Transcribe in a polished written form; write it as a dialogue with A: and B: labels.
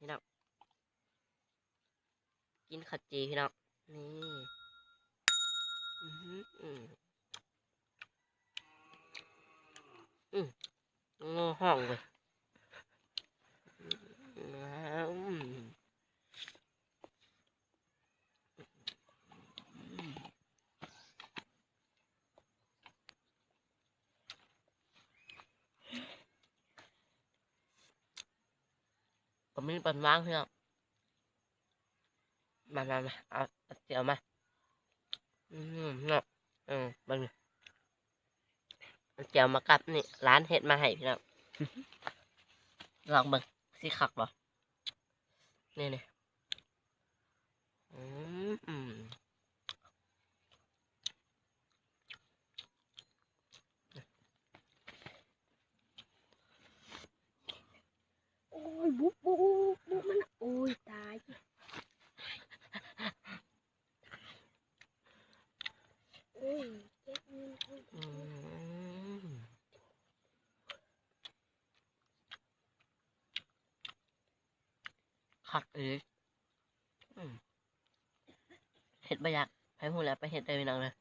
A: พี่น้องกินข้าวจีพี่น้องนี่อือหืออืมงอห้องเลยอืมผมมีปันว่างพี่น้องมาเอาเจียวมาเนาะเบังเอาเจียวมากับนี่ร้านเห็ดมาให้พี่น้องลองเบิ่งสิคักบ่นี่อืม
B: โอ้ยบุ๊บบุ๊บบุ๊บมันโอ้ยตายโอ้ยเจ็บมือ
A: อืมคักอืมเห็ดบะยักไปพูดแล้วไปเห็ดได้พี่น้องเลย